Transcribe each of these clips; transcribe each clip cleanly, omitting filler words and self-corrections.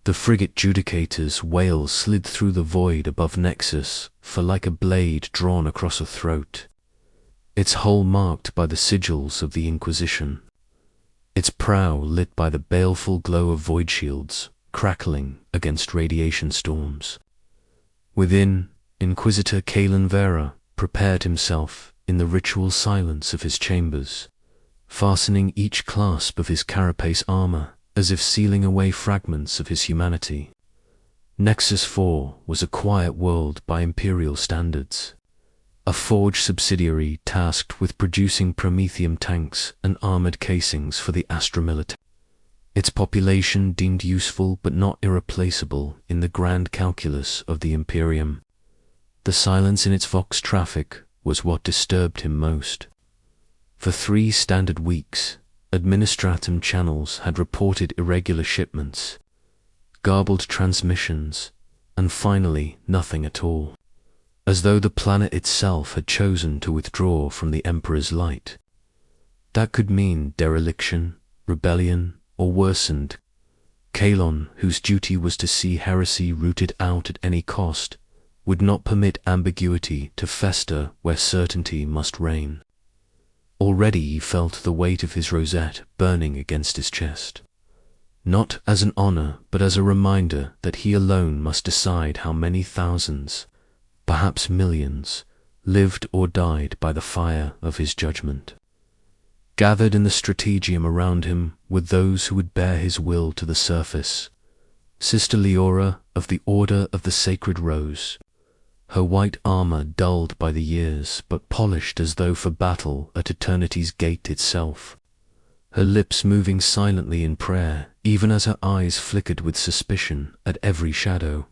The frigate Judicator's wail slid through the void above Nexus, for like a blade drawn across a throat, its hull marked by the sigils of the Inquisition, its prow lit by the baleful glow of void shields, crackling against radiation storms. Within, Inquisitor Kalen Vera prepared himself in the ritual silence of his chambers, fastening each clasp of his carapace armor as if sealing away fragments of his humanity. Nexus 4 was a quiet world by Imperial standards, a Forge subsidiary tasked with producing Promethium tanks and armored casings for the Astra military. Its population deemed useful but not irreplaceable in the grand calculus of the Imperium. The silence in its Vox traffic was what disturbed him most. For 3 standard weeks, Administratum channels had reported irregular shipments, garbled transmissions, and finally nothing at all, as though the planet itself had chosen to withdraw from the Emperor's light. That could mean dereliction, rebellion, or worsened. Kalon, whose duty was to see heresy rooted out at any cost, would not permit ambiguity to fester where certainty must reign. Already he felt the weight of his rosette burning against his chest, not as an honor but as a reminder that he alone must decide how many thousands, perhaps millions, lived or died by the fire of his judgment. Gathered in the strategium around him were those who would bear his will to the surface. Sister Leora of the Order of the Sacred Rose, her white armor dulled by the years but polished as though for battle at eternity's gate itself, her lips moving silently in prayer even as her eyes flickered with suspicion at every shadow.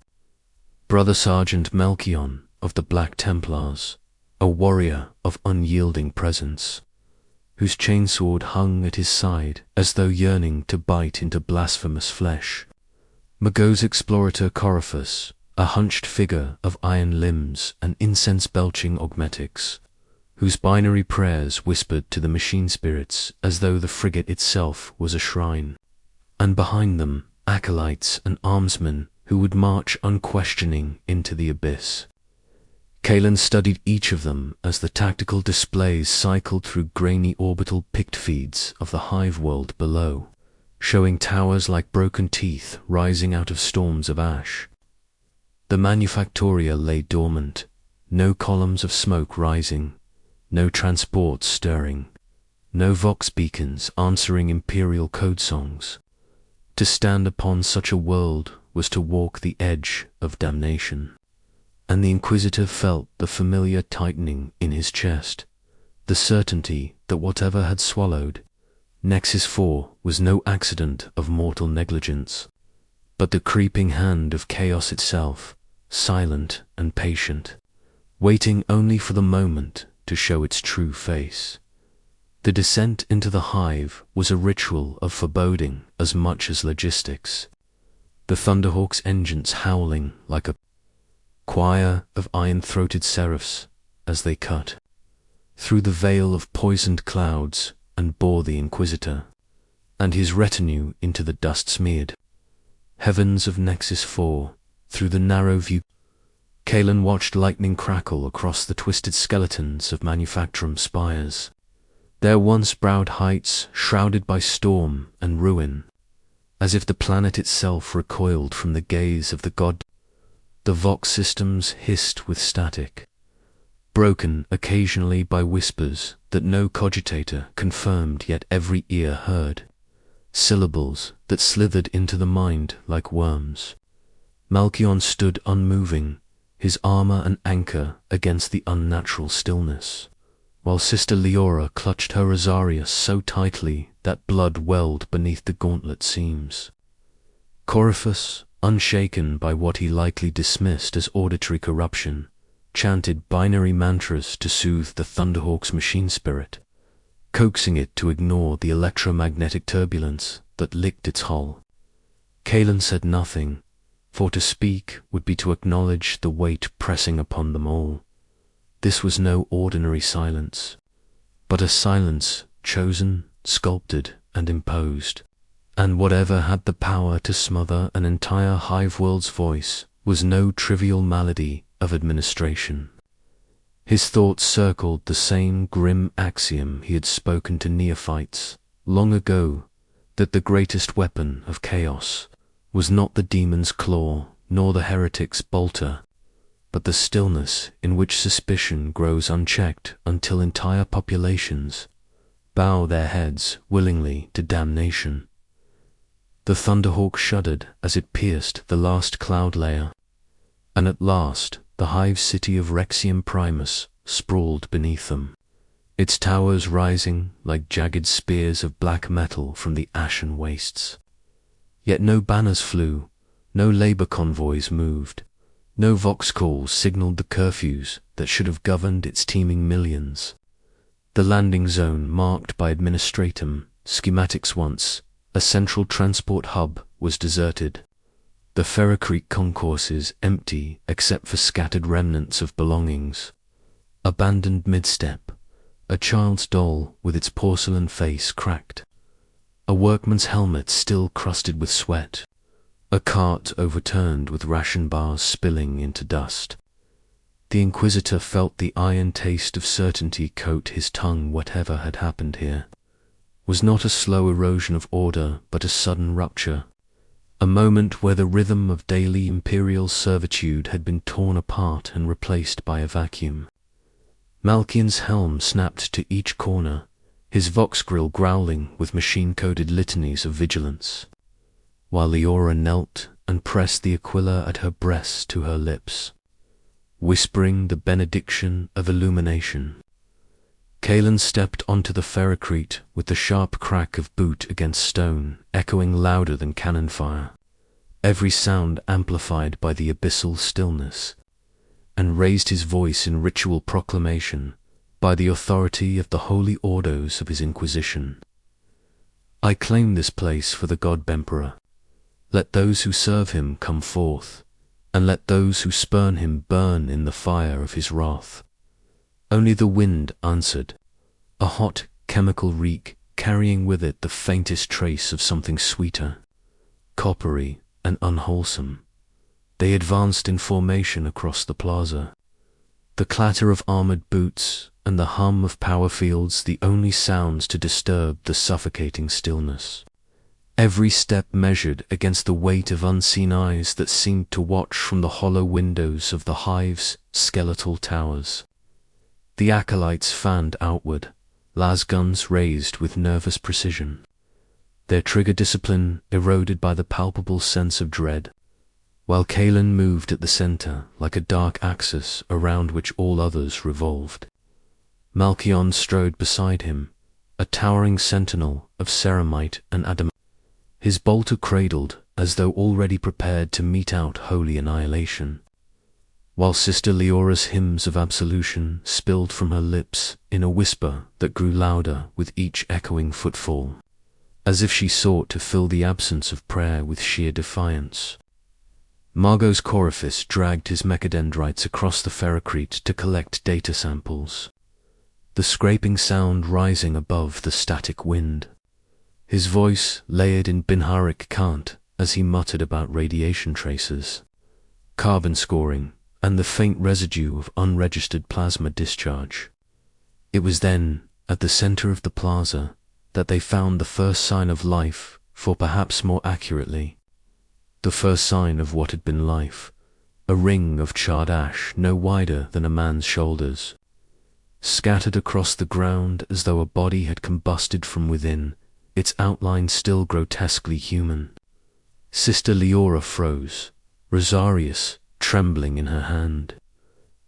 Brother Sergeant Melchion of the Black Templars, a warrior of unyielding presence, whose chainsword hung at his side as though yearning to bite into blasphemous flesh. Magos Explorator Coryphus, a hunched figure of iron limbs and incense-belching augmetics, whose binary prayers whispered to the machine spirits as though the frigate itself was a shrine. And behind them, acolytes and armsmen who would march unquestioning into the abyss. Kalen studied each of them as the tactical displays cycled through grainy orbital pict feeds of the hive world below, showing towers like broken teeth rising out of storms of ash. The Manufactoria lay dormant, no columns of smoke rising, no transports stirring, no Vox beacons answering Imperial code songs. To stand upon such a world was to walk the edge of damnation. And the Inquisitor felt the familiar tightening in his chest, the certainty that whatever had swallowed, Nexus 4 was no accident of mortal negligence, but the creeping hand of chaos itself, silent and patient, waiting only for the moment to show its true face. The descent into the hive was a ritual of foreboding as much as logistics, the Thunderhawk's engines howling like a choir of iron-throated seraphs as they cut through the veil of poisoned clouds and bore the Inquisitor and his retinue into the dust-smeared heavens of Nexus 4 through the narrow view. Kalen watched lightning crackle across the twisted skeletons of Manufactorum spires, their once-browed heights shrouded by storm and ruin, as if the planet itself recoiled from the gaze of the god. The Vox systems hissed with static, broken occasionally by whispers that no cogitator confirmed yet every ear heard, syllables that slithered into the mind like worms. Malchion stood unmoving, his armor an anchor against the unnatural stillness, while Sister Leora clutched her Rosarius so tightly that blood welled beneath the gauntlet seams. Coryphus, unshaken by what he likely dismissed as auditory corruption, chanted binary mantras to soothe the Thunderhawk's machine spirit, coaxing it to ignore the electromagnetic turbulence that licked its hull. Kalen said nothing, for to speak would be to acknowledge the weight pressing upon them all. This was no ordinary silence, but a silence chosen, sculpted, and imposed, And whatever had the power to smother an entire hive world's voice was no trivial malady of administration. His thoughts circled the same grim axiom he had spoken to neophytes long ago, that the greatest weapon of chaos was not the demon's claw nor the heretic's bolter, but the stillness in which suspicion grows unchecked until entire populations bow their heads willingly to damnation. The Thunderhawk shuddered as it pierced the last cloud layer, and at last the hive city of Rexium Primus sprawled beneath them, its towers rising like jagged spears of black metal from the ashen wastes. Yet no banners flew, no labor convoys moved, no vox calls signaled the curfews that should have governed its teeming millions. The landing zone, marked by administratum schematics once a central transport hub, was deserted. The Ferrocrete concourses empty except for scattered remnants of belongings. Abandoned mid-step, a child's doll with its porcelain face cracked, a workman's helmet still crusted with sweat, a cart overturned with ration bars spilling into dust. The Inquisitor felt the iron taste of certainty coat his tongue. Whatever had happened here was not a slow erosion of order, but a sudden rupture, a moment where the rhythm of daily imperial servitude had been torn apart and replaced by a vacuum. Malkian's helm snapped to each corner, his vox grill growling with machine-coded litanies of vigilance, while Leora knelt and pressed the Aquila at her breast to her lips, whispering the benediction of illumination. Kaelan stepped onto the Ferrocrete with the sharp crack of boot against stone echoing louder than cannon fire, every sound amplified by the abyssal stillness, and raised his voice in ritual proclamation by the authority of the holy orders of his Inquisition. I claim this place for the God Bemperor. Let those who serve him come forth, and let those who spurn him burn in the fire of his wrath. Only the wind answered, a hot chemical reek carrying with it the faintest trace of something sweeter, coppery and unwholesome. They advanced in formation across the plaza, the clatter of armored boots and the hum of power fields the only sounds to disturb the suffocating stillness. Every step measured against the weight of unseen eyes that seemed to watch from the hollow windows of the hive's skeletal towers. The acolytes fanned outward, lasguns raised with nervous precision, their trigger discipline eroded by the palpable sense of dread, while Kaelan moved at the center like a dark axis around which all others revolved. Malkion strode beside him, a towering sentinel of ceramite and adamant, his bolter cradled as though already prepared to mete out holy annihilation, while Sister Leora's hymns of absolution spilled from her lips in a whisper that grew louder with each echoing footfall, as if she sought to fill the absence of prayer with sheer defiance. Margot's Coryphus dragged his mechadendrites across the Ferrocrete to collect data samples, the scraping sound rising above the static wind. His voice layered in Binharic cant as he muttered about radiation tracers, carbon scoring, and the faint residue of unregistered plasma discharge. It was then, at the center of the plaza, that they found the first sign of life, for perhaps more accurately, the first sign of what had been life, a ring of charred ash no wider than a man's shoulders, scattered across the ground as though a body had combusted from within, its outline still grotesquely human. Sister Leora froze, Rosarius trembling in her hand,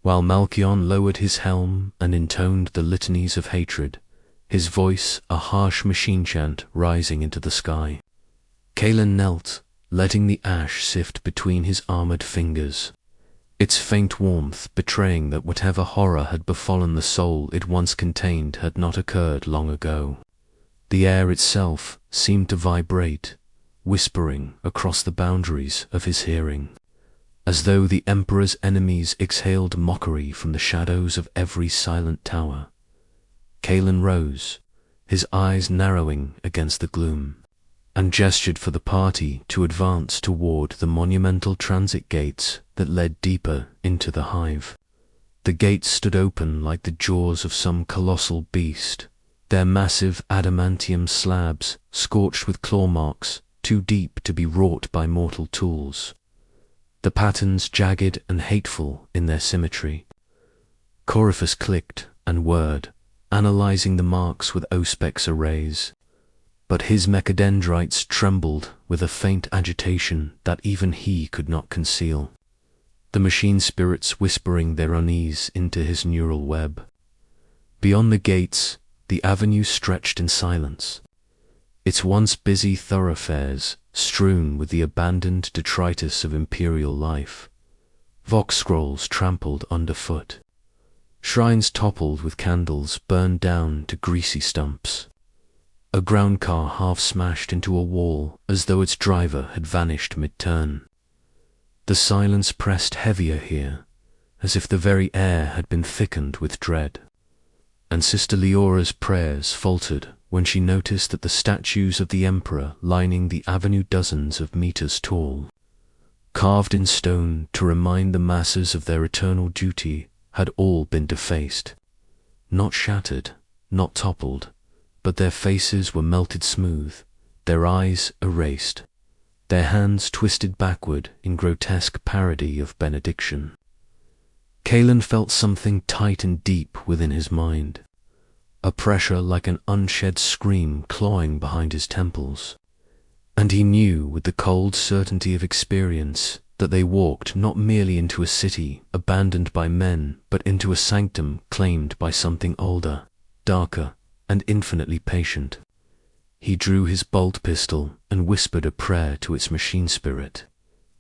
while Malkion lowered his helm and intoned the litanies of hatred, his voice a harsh machine chant rising into the sky. Kaelan knelt, letting the ash sift between his armored fingers, its faint warmth betraying that whatever horror had befallen the soul it once contained had not occurred long ago. The air itself seemed to vibrate, whispering across the boundaries of his hearing, as though the Emperor's enemies exhaled mockery from the shadows of every silent tower. Kaelan rose, his eyes narrowing against the gloom, and gestured for the party to advance toward the monumental transit gates that led deeper into the hive. The gates stood open like the jaws of some colossal beast, their massive adamantium slabs scorched with claw marks too deep to be wrought by mortal tools, the patterns jagged and hateful in their symmetry. Coryphus clicked and whirred, analyzing the marks with Auspex arrays, but his mechadendrites trembled with a faint agitation that even he could not conceal, the machine spirits whispering their unease into his neural web. Beyond the gates, the avenue stretched in silence, its once busy thoroughfares strewn with the abandoned detritus of imperial life. Vox scrolls trampled underfoot. Shrines toppled with candles burned down to greasy stumps. A ground car half smashed into a wall as though its driver had vanished mid-turn. The silence pressed heavier here, as if the very air had been thickened with dread. And Sister Leora's prayers faltered when she noticed that the statues of the Emperor lining the avenue dozens of meters tall, carved in stone to remind the masses of their eternal duty, had all been defaced. Not shattered, not toppled, but their faces were melted smooth, their eyes erased, their hands twisted backward in grotesque parody of benediction. Kalen felt something tight and deep within his mind, a pressure like an unshed scream clawing behind his temples, and he knew with the cold certainty of experience that they walked not merely into a city abandoned by men, but into a sanctum claimed by something older, darker, and infinitely patient. He drew his bolt pistol and whispered a prayer to its machine spirit,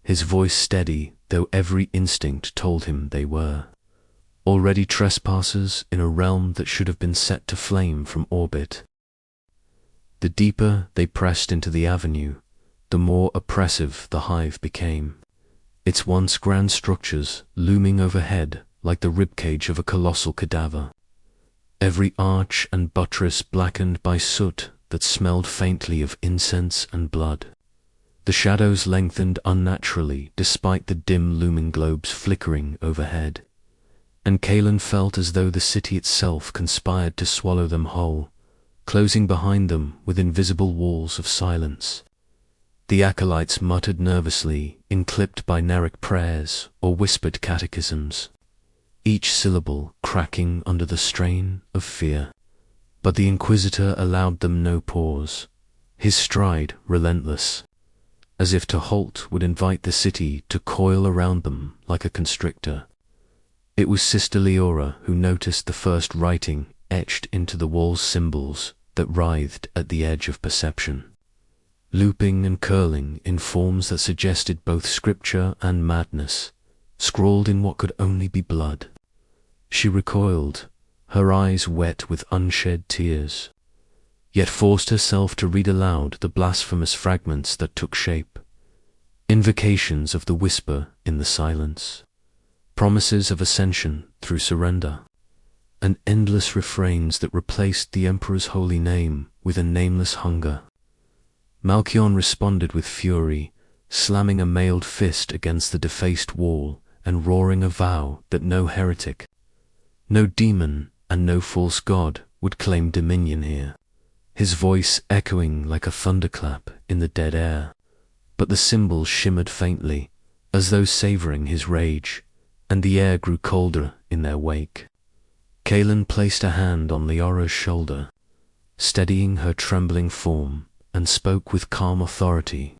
his voice steady though every instinct told him they were already trespassers in a realm that should have been set to flame from orbit. The deeper they pressed into the avenue, the more oppressive the hive became, its once grand structures looming overhead like the ribcage of a colossal cadaver, every arch and buttress blackened by soot that smelled faintly of incense and blood. The shadows lengthened unnaturally despite the dim looming globes flickering overhead, and Kalen felt as though the city itself conspired to swallow them whole, closing behind them with invisible walls of silence. The acolytes muttered nervously in clipped binaric prayers or whispered catechisms, each syllable cracking under the strain of fear. But the Inquisitor allowed them no pause, his stride relentless, as if to halt would invite the city to coil around them like a constrictor. It was Sister Leora who noticed the first writing etched into the wall's symbols that writhed at the edge of perception, looping and curling in forms that suggested both scripture and madness, scrawled in what could only be blood. She recoiled, her eyes wet with unshed tears, yet forced herself to read aloud the blasphemous fragments that took shape, invocations of the whisper in the silence, promises of ascension through surrender, and endless refrains that replaced the Emperor's holy name with a nameless hunger. Malchion responded with fury, slamming a mailed fist against the defaced wall and roaring a vow that no heretic, no demon, and no false god would claim dominion here, his voice echoing like a thunderclap in the dead air. But the symbols shimmered faintly, as though savoring his rage, and the air grew colder in their wake. Kalen placed a hand on Leora's shoulder, steadying her trembling form, and spoke with calm authority,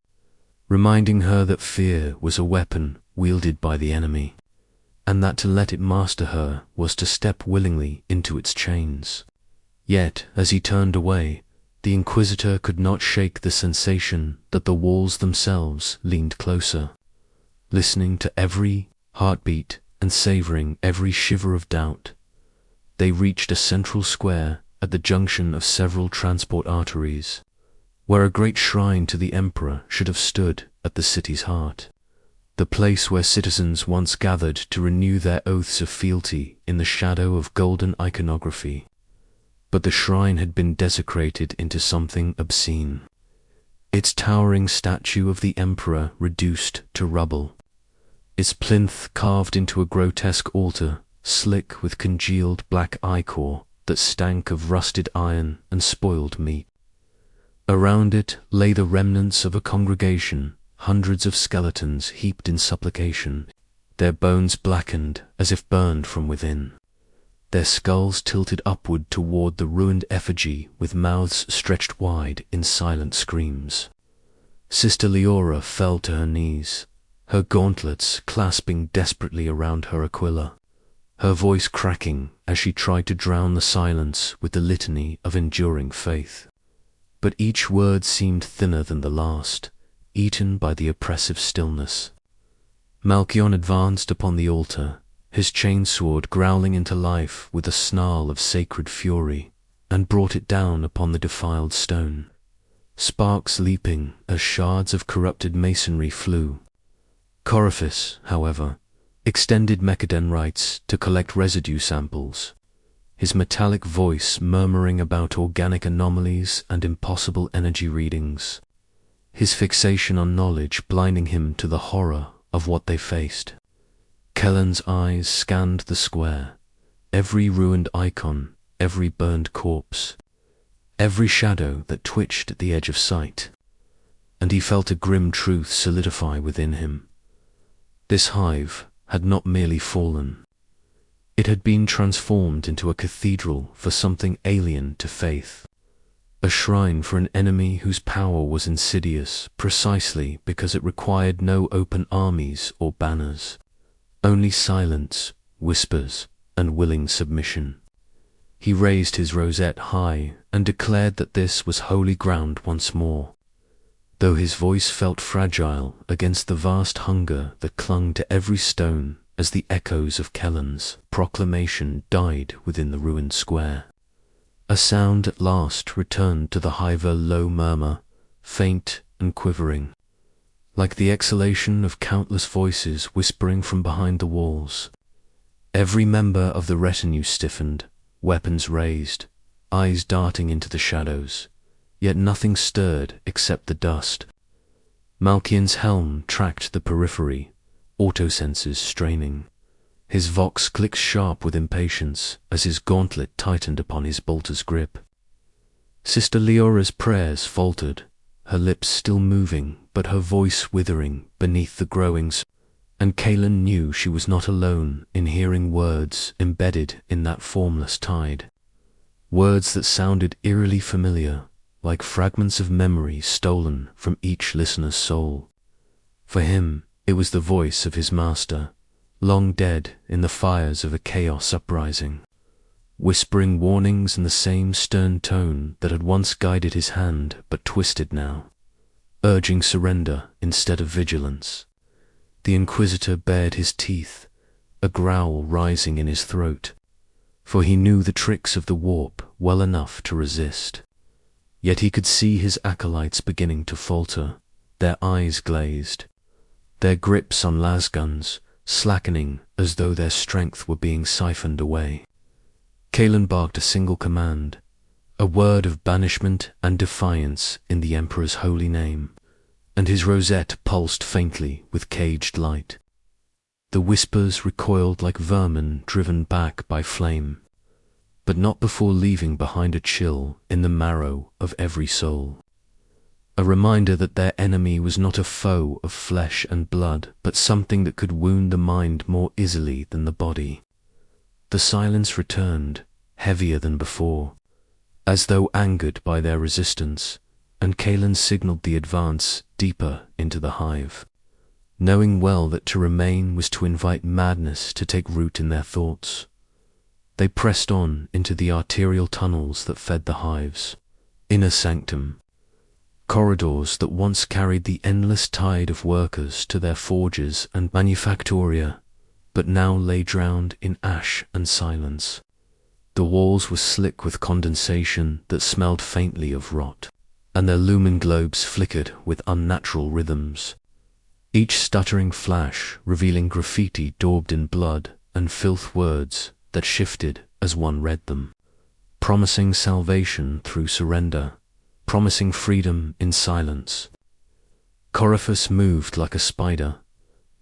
reminding her that fear was a weapon wielded by the enemy, and that to let it master her was to step willingly into its chains. Yet, as he turned away, the Inquisitor could not shake the sensation that the walls themselves leaned closer, listening to every heartbeat and savoring every shiver of doubt. They reached a central square at the junction of several transport arteries, where a great shrine to the Emperor should have stood at the city's heart, the place where citizens once gathered to renew their oaths of fealty in the shadow of golden iconography. But the shrine had been desecrated into something obscene. its towering statue of the emperor reduced to rubble, its plinth carved into a grotesque altar, slick with congealed black ichor that stank of rusted iron and spoiled meat. Around it lay the remnants of a congregation, hundreds of skeletons heaped in supplication, their bones blackened as if burned from within, their skulls tilted upward toward the ruined effigy with mouths stretched wide in silent screams. Sister Leora fell to her knees, her gauntlets clasping desperately around her Aquila, her voice cracking as she tried to drown the silence with the litany of enduring faith. But each word seemed thinner than the last, eaten by the oppressive stillness. Malchion advanced upon the altar, his chainsword growling into life with a snarl of sacred fury, and brought it down upon the defiled stone, sparks leaping as shards of corrupted masonry flew. Coryphus, however, extended Mechaden rites to collect residue samples, his metallic voice murmuring about organic anomalies and impossible energy readings, his fixation on knowledge blinding him to the horror of what they faced. Kellen's eyes scanned the square, every ruined icon, every burned corpse, every shadow that twitched at the edge of sight, and he felt a grim truth solidify within him. This hive had not merely fallen. It had been transformed into a cathedral for something alien to faith, a shrine for an enemy whose power was insidious precisely because it required no open armies or banners, only silence, whispers, and willing submission. He raised his rosette high and declared that this was holy ground once more, though his voice felt fragile against the vast hunger that clung to every stone as the echoes of Kellen's proclamation died within the ruined square. A sound at last returned to the hive, a low murmur, faint and quivering, like the exhalation of countless voices whispering from behind the walls. Every member of the retinue stiffened, weapons raised, eyes darting into the shadows, yet nothing stirred except the dust. Malchion's helm tracked the periphery, autosenses straining. His vox clicked sharp with impatience as his gauntlet tightened upon his bolter's grip. Sister Leora's prayers faltered, her lips still moving but her voice withering beneath the growings, and Kaelin knew she was not alone in hearing words embedded in that formless tide. Words that sounded eerily familiar, like fragments of memory stolen from each listener's soul. For him, it was the voice of his master, long dead in the fires of a chaos uprising, whispering warnings in the same stern tone that had once guided his hand but twisted now, urging surrender instead of vigilance. The Inquisitor bared his teeth, a growl rising in his throat, for he knew the tricks of the warp well enough to resist. Yet he could see his acolytes beginning to falter, their eyes glazed, their grips on lasguns slackening as though their strength were being siphoned away. Kaelin barked a single command, a word of banishment and defiance in the Emperor's holy name, and his rosette pulsed faintly with caged light. The whispers recoiled like vermin driven back by flame, but not before leaving behind a chill in the marrow of every soul. A reminder that their enemy was not a foe of flesh and blood, but something that could wound the mind more easily than the body. The silence returned, heavier than before, as though angered by their resistance, and Kaelin signaled the advance deeper into the hive, knowing well that to remain was to invite madness to take root in their thoughts. They pressed on into the arterial tunnels that fed the hive's inner sanctum, corridors that once carried the endless tide of workers to their forges and manufactoria, but now lay drowned in ash and silence. The walls were slick with condensation that smelled faintly of rot, and their lumen globes flickered with unnatural rhythms, each stuttering flash revealing graffiti daubed in blood and filth words that shifted as one read them, promising salvation through surrender, promising freedom in silence. Coryphus moved like a spider,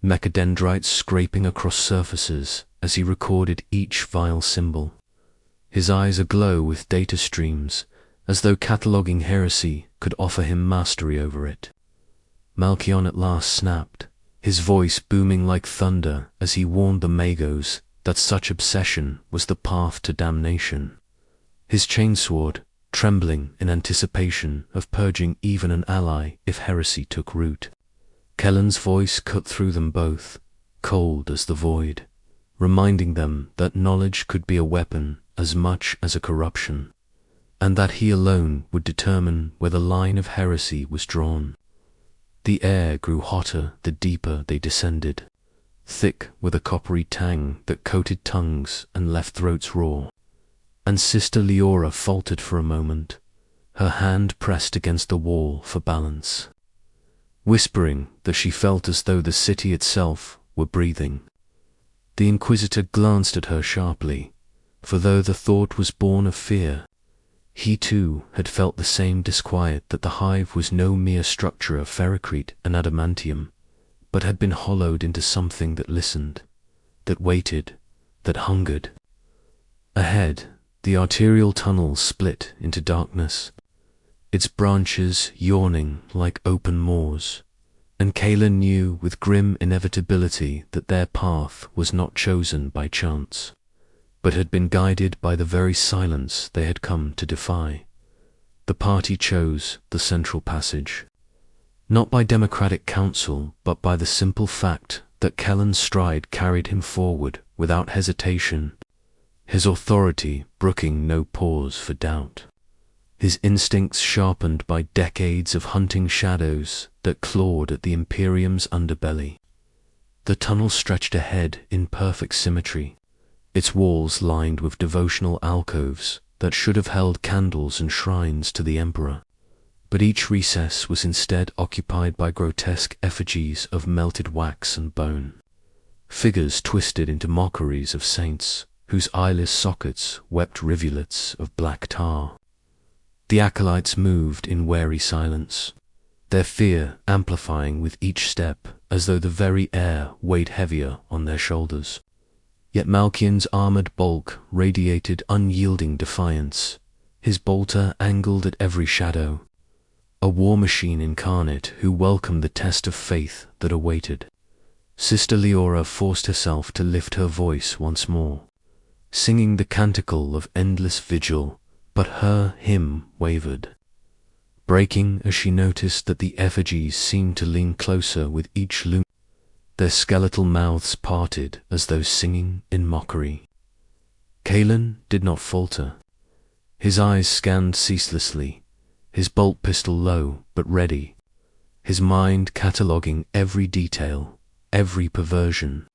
mechadendrites scraping across surfaces as he recorded each vile symbol. His eyes aglow with data streams, as though cataloguing heresy could offer him mastery over it. Malkion at last snapped, his voice booming like thunder as he warned the Magos that such obsession was the path to damnation. His chainsword, trembling in anticipation of purging even an ally if heresy took root. Kellen's voice cut through them both, cold as the void, reminding them that knowledge could be a weapon as much as a corruption, and that he alone would determine where the line of heresy was drawn. The air grew hotter the deeper they descended, thick with a coppery tang that coated tongues and left throats raw. And Sister Leora faltered for a moment, her hand pressed against the wall for balance, whispering that she felt as though the city itself were breathing. The Inquisitor glanced at her sharply, for though the thought was born of fear, he too had felt the same disquiet that the hive was no mere structure of ferrocrete and adamantium, but had been hollowed into something that listened, that waited, that hungered. Ahead, the arterial tunnel split into darkness, its branches yawning like open maws, and Kayla knew with grim inevitability that their path was not chosen by chance, but had been guided by the very silence they had come to defy. The party chose the central passage, not by democratic counsel, but by the simple fact that Kellen's stride carried him forward without hesitation, his authority brooking no pause for doubt, his instincts sharpened by decades of hunting shadows that clawed at the Imperium's underbelly. The tunnel stretched ahead in perfect symmetry, its walls lined with devotional alcoves that should have held candles and shrines to the Emperor, but each recess was instead occupied by grotesque effigies of melted wax and bone, figures twisted into mockeries of saints whose eyeless sockets wept rivulets of black tar. The acolytes moved in wary silence, their fear amplifying with each step as though the very air weighed heavier on their shoulders. Yet Malkion's armored bulk radiated unyielding defiance, his bolter angled at every shadow, a war machine incarnate who welcomed the test of faith that awaited. Sister Leora forced herself to lift her voice once more, singing the canticle of endless vigil, but her hymn wavered, breaking as she noticed that the effigies seemed to lean closer with each lumen, their skeletal mouths parted as though singing in mockery. Kalen did not falter. His eyes scanned ceaselessly, his bolt pistol low but ready, his mind cataloguing every detail, every perversion,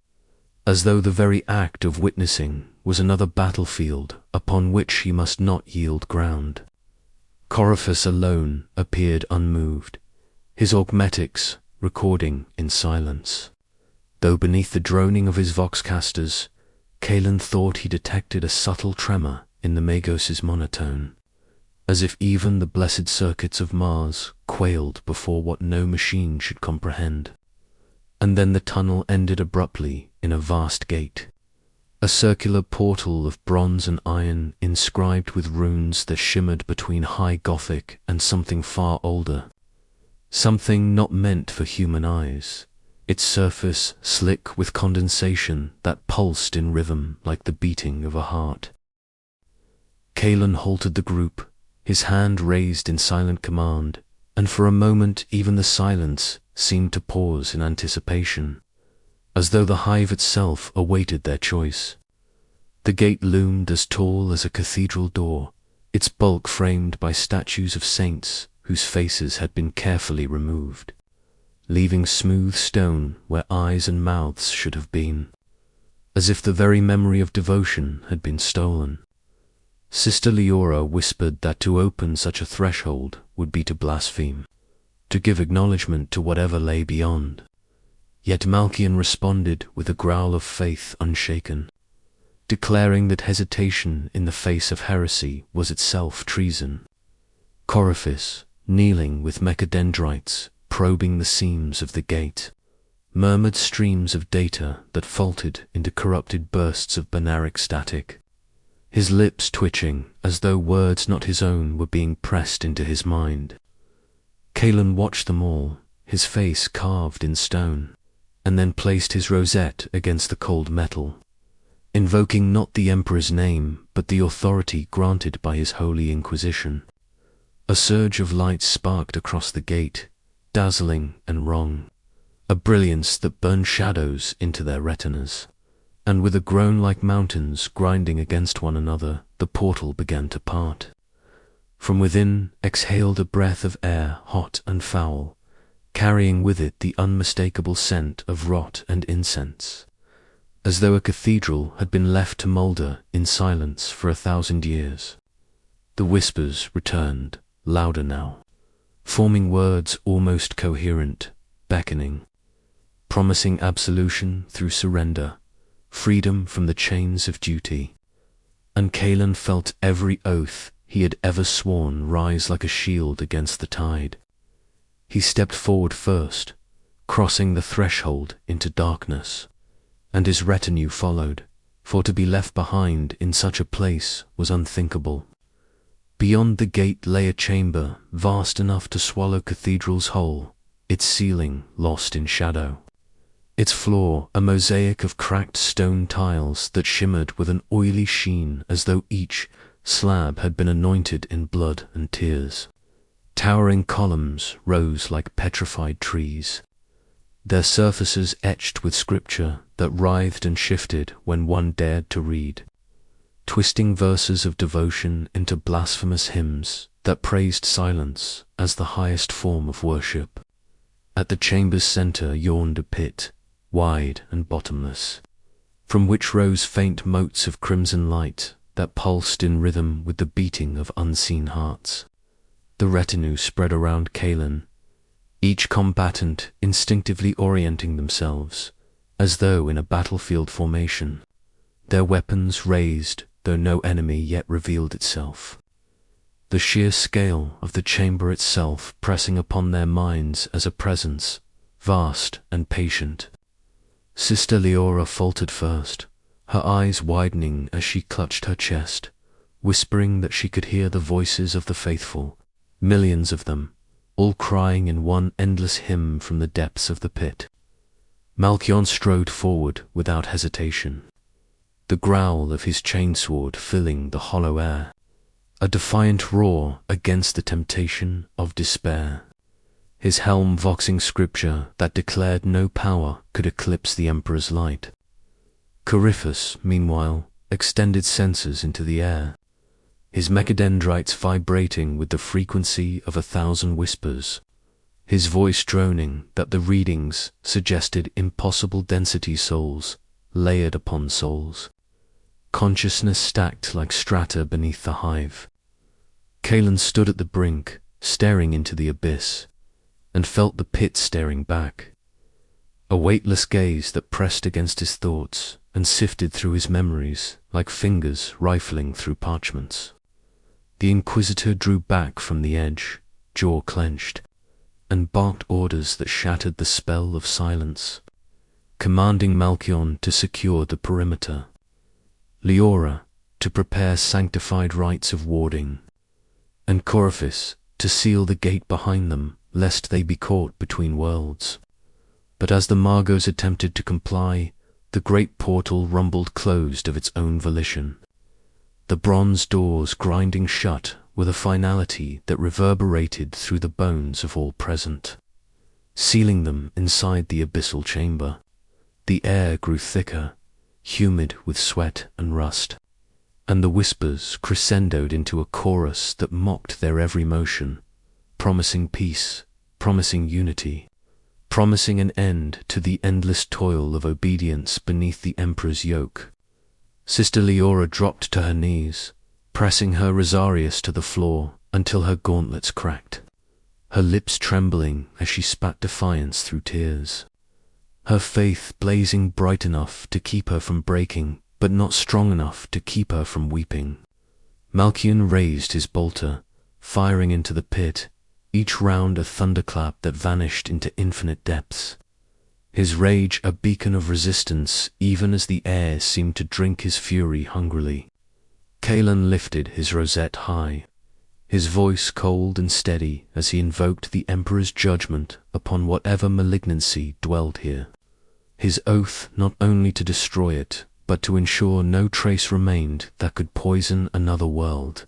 as though the very act of witnessing was another battlefield upon which he must not yield ground. Coryphus alone appeared unmoved, his augmetics recording in silence, though beneath the droning of his voxcasters, Kalen thought he detected a subtle tremor in the Magos' monotone, as if even the blessed circuits of Mars quailed before what no machine should comprehend. And then the tunnel ended abruptly in a vast gate, a circular portal of bronze and iron inscribed with runes that shimmered between high Gothic and something far older, something not meant for human eyes, its surface slick with condensation that pulsed in rhythm like the beating of a heart. Kalen halted the group, his hand raised in silent command, and for a moment even the silence seemed to pause in anticipation, as though the hive itself awaited their choice. The gate loomed as tall as a cathedral door, its bulk framed by statues of saints whose faces had been carefully removed, leaving smooth stone where eyes and mouths should have been, as if the very memory of devotion had been stolen. Sister Leora whispered that to open such a threshold would be to blaspheme, to give acknowledgement to whatever lay beyond. Yet Malkion responded with a growl of faith unshaken, declaring that hesitation in the face of heresy was itself treason. Coryphus, kneeling with mechadendrites, probing the seams of the gate, murmured streams of data that faltered into corrupted bursts of binaric static, his lips twitching as though words not his own were being pressed into his mind. Kalen watched them all, his face carved in stone, and then placed his rosette against the cold metal, invoking not the Emperor's name but the authority granted by his Holy Inquisition. A surge of light sparked across the gate, dazzling and wrong, a brilliance that burned shadows into their retinas, and with a groan like mountains grinding against one another, the portal began to part. From within exhaled a breath of air hot and foul, carrying with it the unmistakable scent of rot and incense, as though a cathedral had been left to moulder in silence for 1,000 years. The whispers returned, louder now, forming words almost coherent, beckoning, promising absolution through surrender, freedom from the chains of duty. And Kalen felt every oath he had ever sworn rise like a shield against the tide. He stepped forward first, crossing the threshold into darkness, and his retinue followed, for to be left behind in such a place was unthinkable. Beyond the gate lay a chamber vast enough to swallow cathedrals whole, its ceiling lost in shadow, its floor a mosaic of cracked stone tiles that shimmered with an oily sheen as though each slab had been anointed in blood and tears. Towering columns rose like petrified trees, their surfaces etched with scripture that writhed and shifted when one dared to read, twisting verses of devotion into blasphemous hymns that praised silence as the highest form of worship. At the chamber's center yawned a pit, wide and bottomless, from which rose faint motes of crimson light that pulsed in rhythm with the beating of unseen hearts. The retinue spread around Kalen, each combatant instinctively orienting themselves, as though in a battlefield formation, their weapons raised though no enemy yet revealed itself. The sheer scale of the chamber itself pressing upon their minds as a presence, vast and patient. Sister Leora faltered first, her eyes widening as she clutched her chest, whispering that she could hear the voices of the faithful, millions of them, all crying in one endless hymn from the depths of the pit. Malchion strode forward without hesitation, the growl of his chainsword filling the hollow air, a defiant roar against the temptation of despair, his helm voxing scripture that declared no power could eclipse the Emperor's light. Coryphus, meanwhile, extended censers into the air, his mechadendrites vibrating with the frequency of 1,000 whispers, his voice droning that the readings suggested impossible density souls layered upon souls, consciousness stacked like strata beneath the hive. Kalen stood at the brink, staring into the abyss, and felt the pit staring back, a weightless gaze that pressed against his thoughts and sifted through his memories like fingers rifling through parchments. The Inquisitor drew back from the edge, jaw clenched, and barked orders that shattered the spell of silence, commanding Malchion to secure the perimeter, Leora to prepare sanctified rites of warding, and Coryphus to seal the gate behind them lest they be caught between worlds. But as the Margos attempted to comply, the great portal rumbled closed of its own volition, the bronze doors grinding shut with a finality that reverberated through the bones of all present, sealing them inside the abyssal chamber. The air grew thicker, humid with sweat and rust, and the whispers crescendoed into a chorus that mocked their every motion, promising peace, promising unity, promising an end to the endless toil of obedience beneath the Emperor's yoke. Sister Leora dropped to her knees, pressing her rosarius to the floor until her gauntlets cracked, her lips trembling as she spat defiance through tears, her faith blazing bright enough to keep her from breaking, but not strong enough to keep her from weeping. Malchion raised his bolter, firing into the pit, each round a thunderclap that vanished into infinite depths. His rage a beacon of resistance, even as the air seemed to drink his fury hungrily. Kaelan lifted his rosette high, his voice cold and steady as he invoked the Emperor's judgment upon whatever malignancy dwelled here. His oath not only to destroy it, but to ensure no trace remained that could poison another world.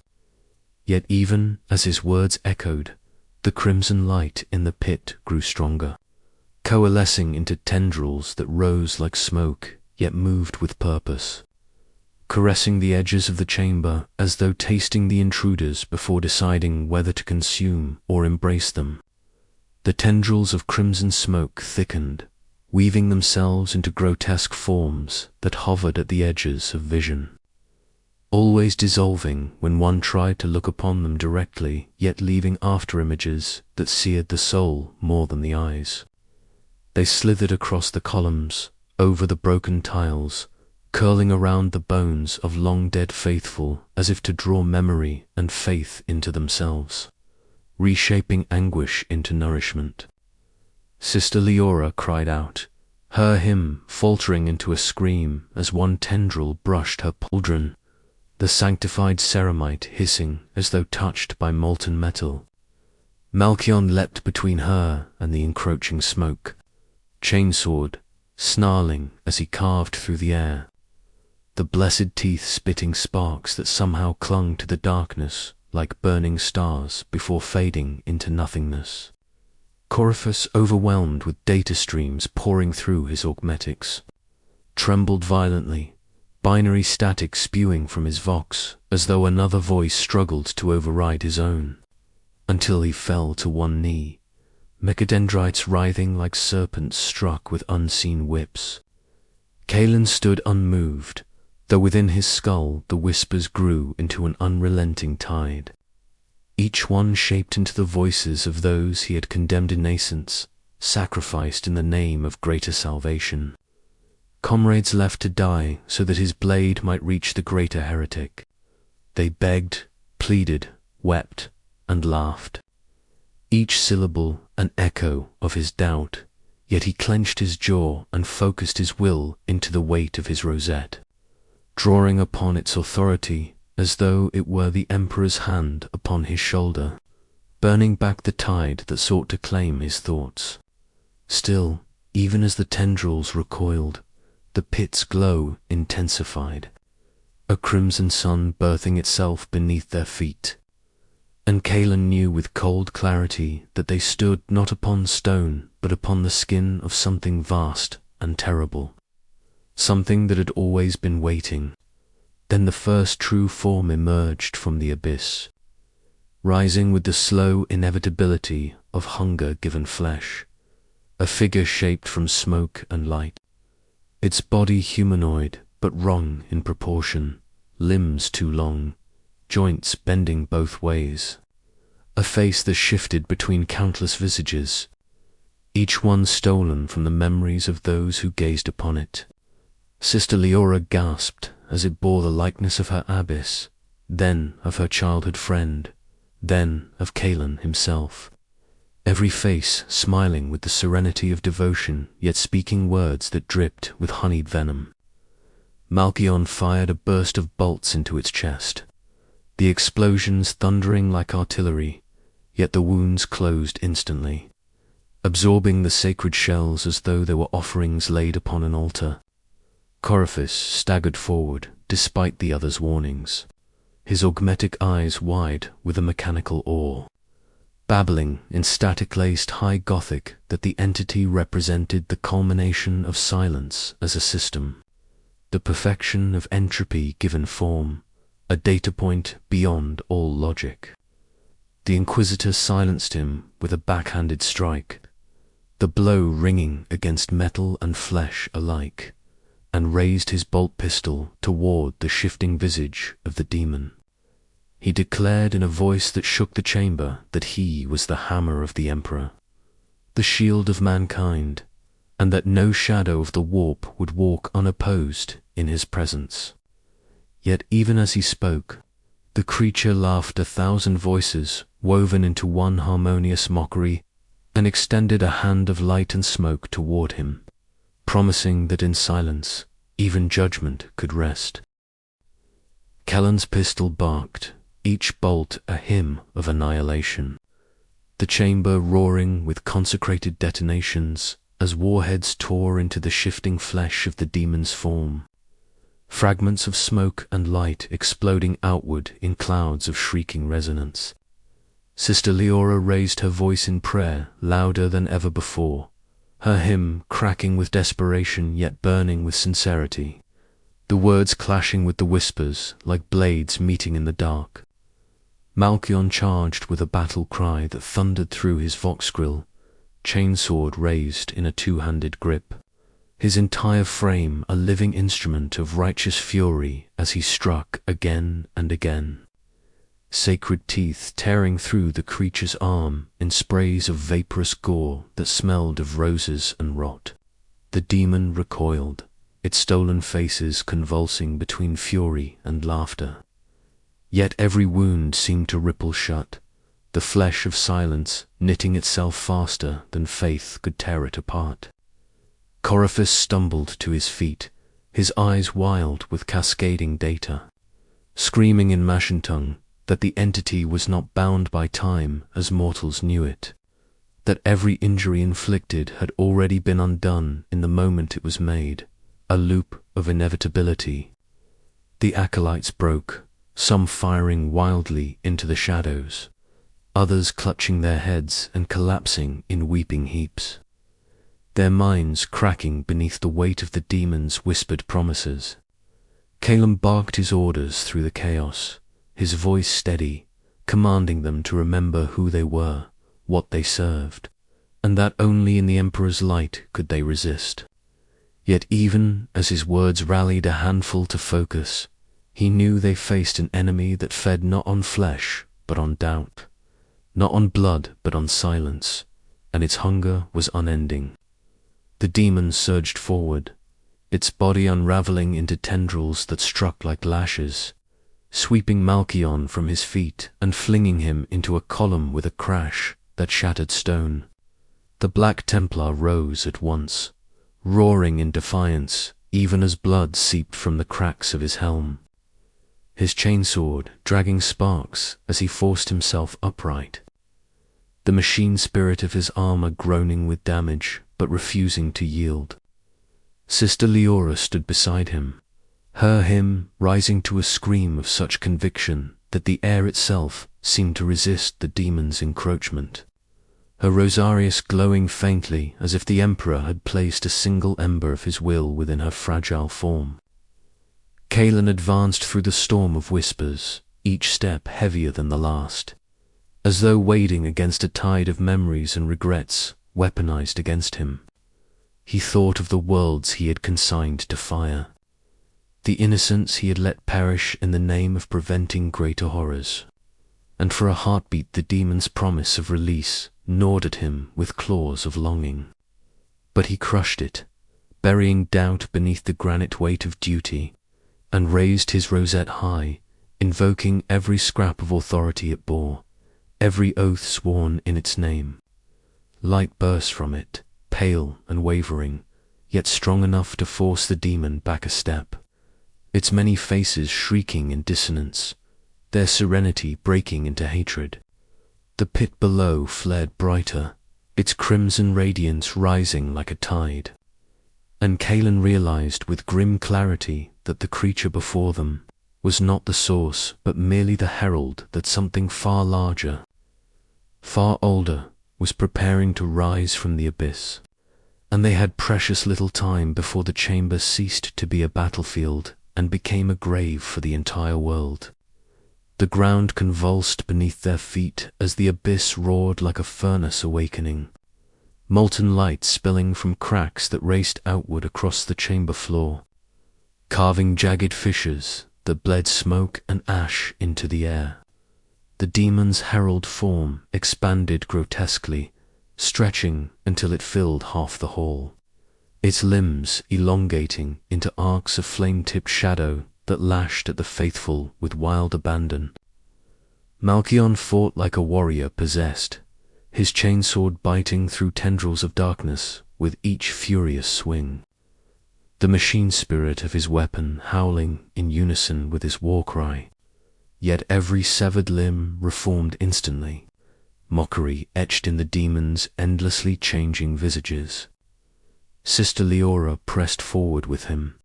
Yet even as his words echoed, the crimson light in the pit grew stronger, coalescing into tendrils that rose like smoke, yet moved with purpose, caressing the edges of the chamber as though tasting the intruders before deciding whether to consume or embrace them. The tendrils of crimson smoke thickened, weaving themselves into grotesque forms that hovered at the edges of vision, always dissolving when one tried to look upon them directly, yet leaving after-images that seared the soul more than the eyes. They slithered across the columns, over the broken tiles, curling around the bones of long-dead faithful as if to draw memory and faith into themselves, reshaping anguish into nourishment. Sister Leora cried out, her hymn faltering into a scream as one tendril brushed her pauldron, the sanctified ceramite hissing as though touched by molten metal. Malkion leapt between her and the encroaching smoke, chainsword, snarling as he carved through the air, the blessed teeth spitting sparks that somehow clung to the darkness like burning stars before fading into nothingness. Coryphus, overwhelmed with data streams pouring through his augmetics, trembled violently, binary static spewing from his vox as though another voice struggled to override his own, until he fell to one knee, mechadendrites writhing like serpents struck with unseen whips. Kaelan stood unmoved, though within his skull the whispers grew into an unrelenting tide, each one shaped into the voices of those he had condemned in nascence, sacrificed in the name of greater salvation. Comrades left to die so that his blade might reach the greater heretic. They begged, pleaded, wept, and laughed, each syllable an echo of his doubt, yet he clenched his jaw and focused his will into the weight of his rosette, drawing upon its authority as though it were the Emperor's hand upon his shoulder, burning back the tide that sought to claim his thoughts. Still, even as the tendrils recoiled, the pit's glow intensified, a crimson sun birthing itself beneath their feet, and Kaelan knew with cold clarity that they stood not upon stone but upon the skin of something vast and terrible, something that had always been waiting. Then the first true form emerged from the abyss, rising with the slow inevitability of hunger-given flesh, a figure shaped from smoke and light, its body humanoid but wrong in proportion, limbs too long, joints bending both ways, a face that shifted between countless visages, each one stolen from the memories of those who gazed upon it. Sister Leora gasped as it bore the likeness of her abbess, then of her childhood friend, then of Kaelan himself, every face smiling with the serenity of devotion, yet speaking words that dripped with honeyed venom. Malkion fired a burst of bolts into its chest, the explosions thundering like artillery, yet the wounds closed instantly, absorbing the sacred shells as though they were offerings laid upon an altar. Coryphus staggered forward, despite the other's warnings, his augmetic eyes wide with a mechanical awe, babbling in static-laced high Gothic that the entity represented the culmination of silence as a system, the perfection of entropy given form, a data point beyond all logic. The Inquisitor silenced him with a backhanded strike, the blow ringing against metal and flesh alike, and raised his bolt pistol toward the shifting visage of the demon. He declared in a voice that shook the chamber that he was the hammer of the Emperor, the shield of mankind, and that no shadow of the warp would walk unopposed in his presence. Yet even as he spoke, The creature laughed 1,000 voices, woven into one harmonious mockery, and extended a hand of light and smoke toward him, promising that in silence, even judgment could rest. Kellen's pistol barked, each bolt a hymn of annihilation, the chamber roaring with consecrated detonations as warheads tore into the shifting flesh of the demon's form, fragments of smoke and light exploding outward in clouds of shrieking resonance. Sister Leora raised her voice in prayer louder than ever before, her hymn cracking with desperation yet burning with sincerity, the words clashing with the whispers like blades meeting in the dark. Malchion charged with a battle cry that thundered through his voxgrill, chainsword raised in a two-handed grip, his entire frame a living instrument of righteous fury as he struck again and again, sacred teeth tearing through the creature's arm in sprays of vaporous gore that smelled of roses and rot. The demon recoiled, its stolen faces convulsing between fury and laughter. Yet every wound seemed to ripple shut, the flesh of silence knitting itself faster than faith could tear it apart. Coryphus stumbled to his feet, his eyes wild with cascading data, screaming in Mashantung that the entity was not bound by time as mortals knew it, that every injury inflicted had already been undone in the moment it was made, a loop of inevitability. The acolytes broke, some firing wildly into the shadows, others clutching their heads and collapsing in weeping heaps, their minds cracking beneath the weight of the demon's whispered promises. Calum barked his orders through the chaos, his voice steady, commanding them to remember who they were, what they served, and that only in the Emperor's light could they resist. Yet even as his words rallied a handful to focus, he knew they faced an enemy that fed not on flesh, but on doubt, not on blood, but on silence, and its hunger was unending. The demon surged forward, its body unraveling into tendrils that struck like lashes, sweeping Malchion from his feet and flinging him into a column with a crash that shattered stone. The Black Templar rose at once, roaring in defiance even as blood seeped from the cracks of his helm, his chainsword dragging sparks as he forced himself upright, the machine spirit of his armor groaning with damage but refusing to yield. Sister Leora stood beside him, her hymn rising to a scream of such conviction that the air itself seemed to resist the demon's encroachment, her rosarius glowing faintly as if the Emperor had placed a single ember of his will within her fragile form. Kaelin advanced through the storm of whispers, each step heavier than the last, as though wading against a tide of memories and regrets weaponized against him. He thought of the worlds he had consigned to fire, the innocents he had let perish in the name of preventing greater horrors, and for a heartbeat the demon's promise of release gnawed at him with claws of longing. But he crushed it, burying doubt beneath the granite weight of duty, and raised his rosette high, invoking every scrap of authority it bore, every oath sworn in its name. Light burst from it, pale and wavering, yet strong enough to force the demon back a step, its many faces shrieking in dissonance, their serenity breaking into hatred. The pit below flared brighter, its crimson radiance rising like a tide, and Kaelin realized with grim clarity that the creature before them was not the source but merely the herald that something far larger, far older, was preparing to rise from the abyss, and they had precious little time before the chamber ceased to be a battlefield and became a grave for the entire world. The ground convulsed beneath their feet as the abyss roared like a furnace awakening, molten light spilling from cracks that raced outward across the chamber floor, carving jagged fissures that bled smoke and ash into the air. The demon's herald form expanded grotesquely, stretching until it filled half the hall, its limbs elongating into arcs of flame-tipped shadow that lashed at the faithful with wild abandon. Malchion fought like a warrior possessed, his chainsword biting through tendrils of darkness with each furious swing. The machine spirit of his weapon howling in unison with his war cry, yet every severed limb reformed instantly, mockery etched in the demon's endlessly changing visages. Sister Leora pressed forward with him,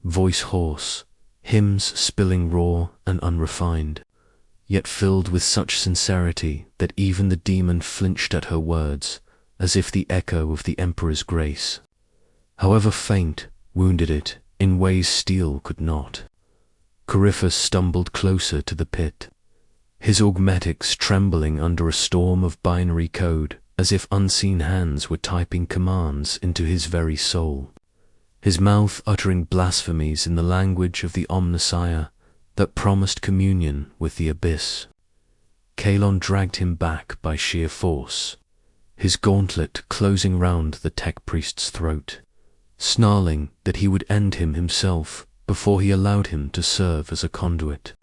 voice hoarse, hymns spilling raw and unrefined, yet filled with such sincerity that even the demon flinched at her words, as if the echo of the Emperor's grace, however faint, wounded it in ways steel could not. Coryphus stumbled closer to the pit, his augmetics trembling under a storm of binary code, as if unseen hands were typing commands into his very soul, his mouth uttering blasphemies in the language of the Omnissiah that promised communion with the abyss. Kalon dragged him back by sheer force, his gauntlet closing round the tech priest's throat, snarling that he would end him himself before he allowed him to serve as a conduit.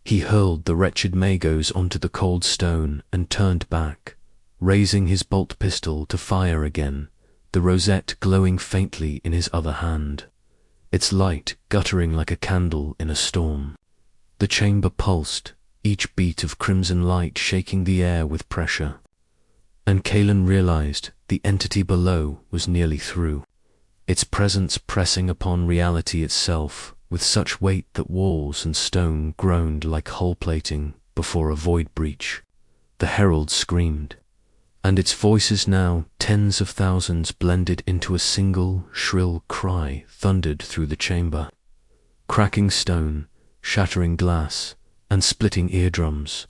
He hurled the wretched Magos onto the cold stone and turned back, raising his bolt pistol to fire again, the rosette glowing faintly in his other hand, its light guttering like a candle in a storm. The chamber pulsed, each beat of crimson light shaking the air with pressure, and Kalon realized the entity below was nearly through, its presence pressing upon reality itself with such weight that walls and stone groaned like hull plating before a void breach. The herald screamed, and its voices now, tens of thousands blended into a single shrill cry, thundered through the chamber, cracking stone, shattering glass, and splitting eardrums.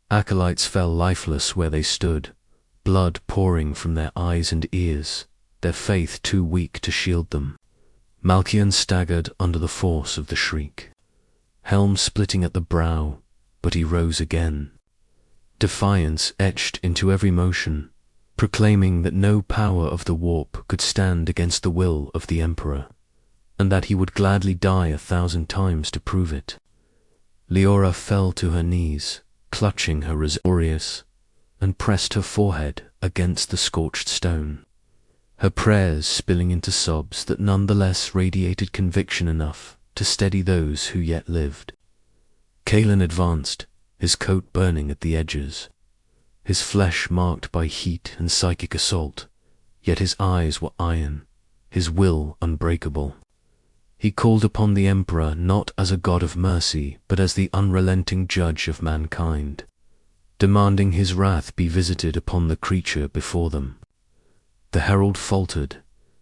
Acolytes fell lifeless where they stood, blood pouring from their eyes and ears, their faith too weak to shield them. Malchion staggered under the force of the shriek, helm splitting at the brow, but he rose again, defiance etched into every motion, proclaiming that no power of the warp could stand against the will of the Emperor, and that he would gladly die 1,000 times to prove it. Leora fell to her knees, clutching her Aureus, and pressed her forehead against the scorched stone, her prayers spilling into sobs that nonetheless radiated conviction enough to steady those who yet lived. Kalon advanced, his coat burning at the edges, his flesh marked by heat and psychic assault, yet his eyes were iron, his will unbreakable. He called upon the Emperor not as a god of mercy, but as the unrelenting judge of mankind, demanding his wrath be visited upon the creature before them. The herald faltered,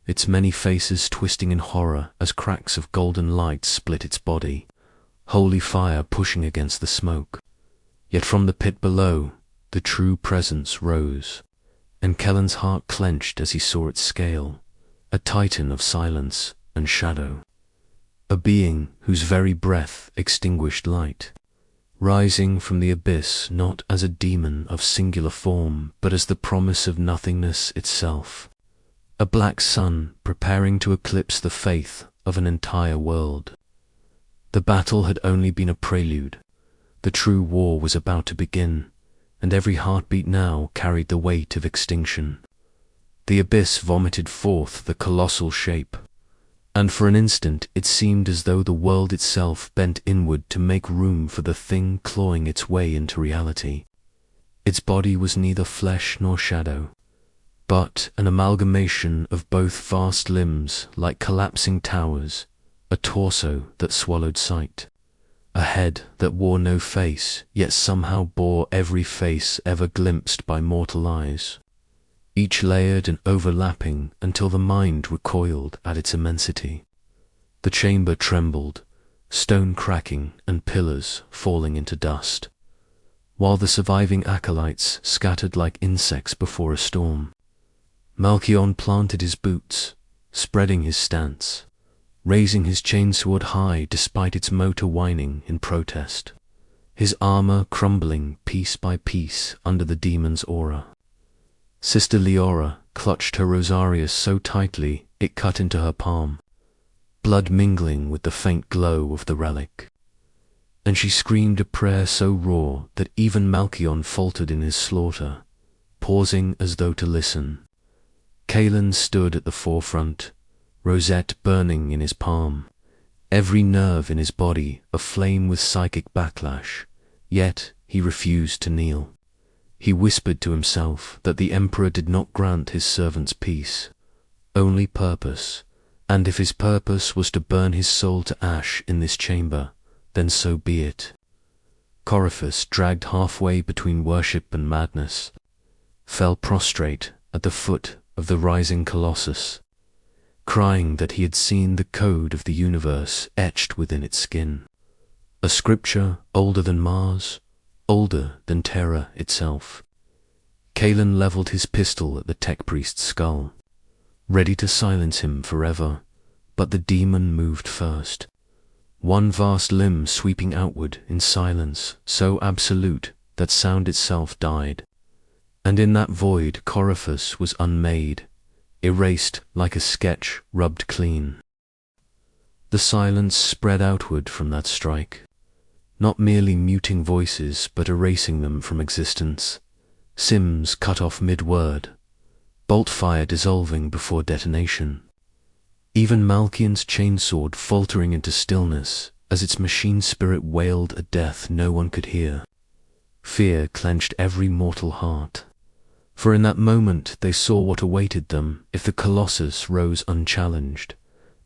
its many faces twisting in horror as cracks of golden light split its body, holy fire pushing against the smoke. Yet from the pit below, the true presence rose, and Kellen's heart clenched as he saw it scale, a titan of silence and shadow, a being whose very breath extinguished light, rising from the abyss not as a demon of singular form, but as the promise of nothingness itself, a black sun preparing to eclipse the faith of an entire world. The battle had only been a prelude. The true war was about to begin, and every heartbeat now carried the weight of extinction. The abyss vomited forth the colossal shape, and for an instant it seemed as though the world itself bent inward to make room for the thing clawing its way into reality. Its body was neither flesh nor shadow, but an amalgamation of both vast limbs like collapsing towers, a torso that swallowed sight, a head that wore no face, yet somehow bore every face ever glimpsed by mortal eyes, each layered and overlapping until the mind recoiled at its immensity. The chamber trembled, stone cracking and pillars falling into dust, while the surviving acolytes scattered like insects before a storm. Malchion planted his boots, spreading his stance, raising his chainsword high despite its motor whining in protest, his armor crumbling piece by piece under the demon's aura. Sister Leora clutched her rosarius so tightly it cut into her palm, blood mingling with the faint glow of the relic. and she screamed a prayer so raw that even Malchion faltered in his slaughter, pausing as though to listen. Kaelin stood at the forefront, rosette burning in his palm, every nerve in his body aflame with psychic backlash, yet he refused to kneel. He whispered to himself that the Emperor did not grant his servants peace, only purpose, and if his purpose was to burn his soul to ash in this chamber, then so be it. Coryphus, dragged halfway between worship and madness, fell prostrate at the foot of the rising Colossus, crying that he had seen the code of the universe etched within its skin, a scripture older than Mars, older than Terra itself. Kaelin leveled his pistol at the tech priest's skull, ready to silence him forever, but the demon moved first, one vast limb sweeping outward in silence so absolute that sound itself died. And in that void Coryphus was unmade, erased like a sketch rubbed clean. The silence spread outward from that strike, not merely muting voices but erasing them from existence, sims cut off mid-word, bolt fire dissolving before detonation. Even Malchion's chainsword faltering into stillness as its machine spirit wailed a death no one could hear. Fear clenched every mortal heart, for in that moment they saw what awaited them if the Colossus rose unchallenged,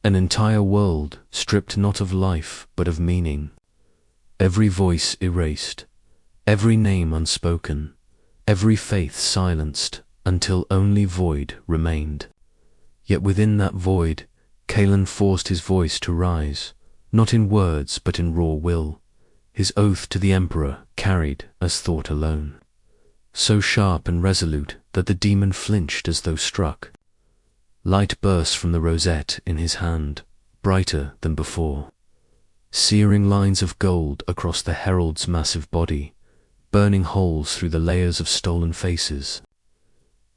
an entire world stripped not of life but of meaning, every voice erased, every name unspoken, every faith silenced until only void remained. Yet within that void Kaelin forced his voice to rise, not in words but in raw will, his oath to the Emperor carried as thought alone, so sharp and resolute that the demon flinched as though struck. Light burst from the rosette in his hand, brighter than before, searing lines of gold across the herald's massive body, burning holes through the layers of stolen faces.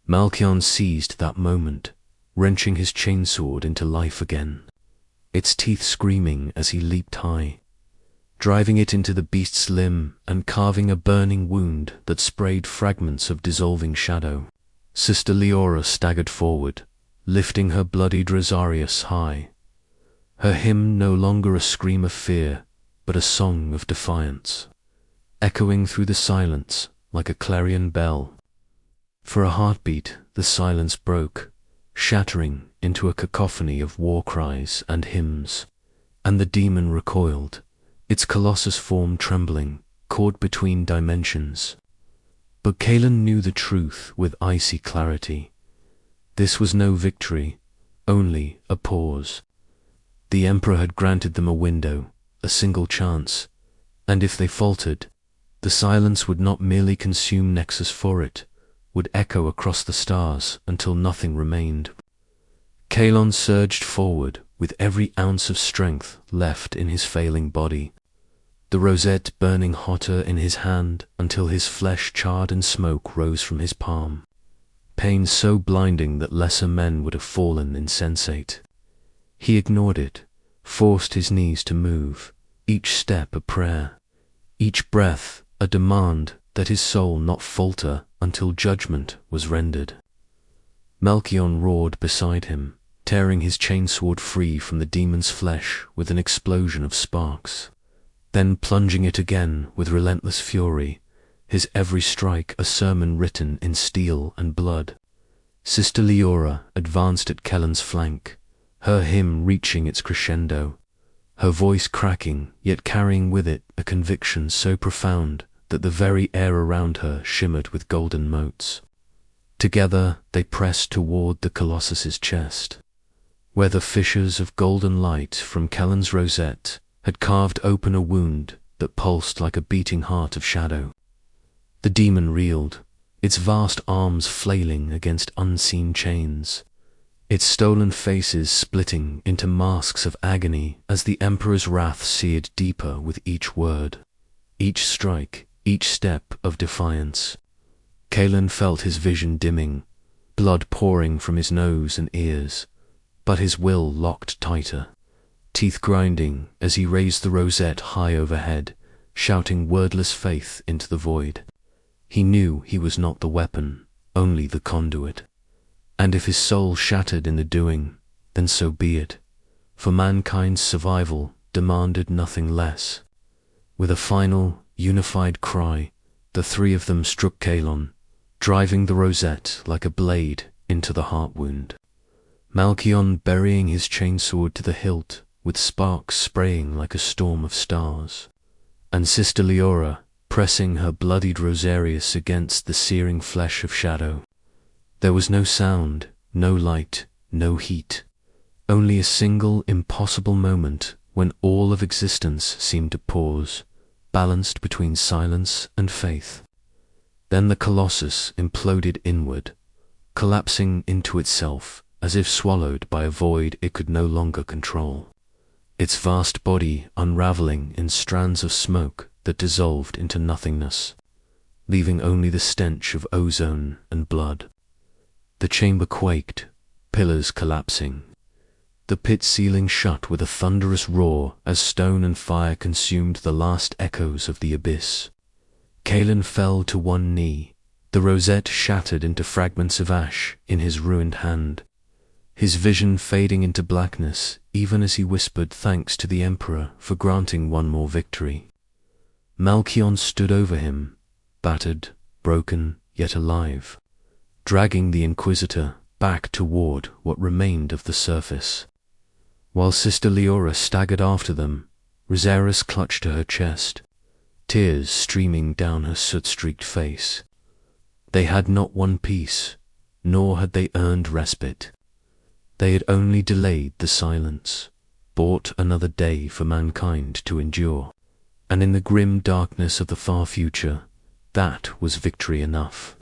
Malchion seized that moment, wrenching his chainsword into life again, its teeth screaming as he leaped high, driving it into the beast's limb and carving a burning wound that sprayed fragments of dissolving shadow. Sister Leora staggered forward, lifting her bloodied rosarius high, her hymn no longer a scream of fear, but a song of defiance, echoing through the silence like a clarion bell. For a heartbeat the silence broke, shattering into a cacophony of war cries and hymns, and the demon recoiled, its colossus form trembling, caught between dimensions. But Kaelin knew the truth with icy clarity. This was no victory, only a pause. The Emperor had granted them a window, a single chance, and if they faltered, the silence would not merely consume Nexus for it, would echo across the stars until nothing remained. Kaelin surged forward with every ounce of strength left in his failing body, the rosette burning hotter in his hand until his flesh charred and smoke rose from his palm, pain so blinding that lesser men would have fallen insensate. He ignored it, forced his knees to move, each step a prayer, each breath a demand that his soul not falter until judgment was rendered. Malchion roared beside him, tearing his chainsword free from the demon's flesh with an explosion of sparks, then plunging it again with relentless fury, his every strike a sermon written in steel and blood. Sister Leora advanced at Kellen's flank, her hymn reaching its crescendo, her voice cracking yet carrying with it a conviction so profound that the very air around her shimmered with golden motes. Together they pressed toward the Colossus's chest, where the fissures of golden light from Kellen's rosette had carved open a wound that pulsed like a beating heart of shadow. The demon reeled, its vast arms flailing against unseen chains, its stolen faces splitting into masks of agony as the Emperor's wrath seared deeper with each word, each strike, each step of defiance. Kaelin felt his vision dimming, blood pouring from his nose and ears, but his will locked tighter, teeth grinding as he raised the rosette high overhead, shouting wordless faith into the void. He knew he was not the weapon, only the conduit. And if his soul shattered in the doing, then so be it, for mankind's survival demanded nothing less. With a final, unified cry, the three of them struck Kalon, driving the rosette like a blade into the heart wound. Malchion burying his chainsword to the hilt, with sparks spraying like a storm of stars, and Sister Leora pressing her bloodied rosarius against the searing flesh of shadow. There was no sound, no light, no heat, only a single impossible moment when all of existence seemed to pause, balanced between silence and faith. Then the Colossus imploded inward, collapsing into itself as if swallowed by a void it could no longer control, its vast body unraveling in strands of smoke that dissolved into nothingness, leaving only the stench of ozone and blood. The chamber quaked, pillars collapsing, the pit ceiling shut with a thunderous roar as stone and fire consumed the last echoes of the abyss. Kalon fell to one knee, the rosette shattered into fragments of ash in his ruined hand, his vision fading into blackness even as he whispered thanks to the Emperor for granting one more victory. Malchion stood over him, battered, broken, yet alive, dragging the Inquisitor back toward what remained of the surface. While Sister Leora staggered after them, Rosaris clutched to her chest, tears streaming down her soot-streaked face. They had not won peace, nor had they earned respite. They had only delayed the silence, bought another day for mankind to endure, and in the grim darkness of the far future, that was victory enough.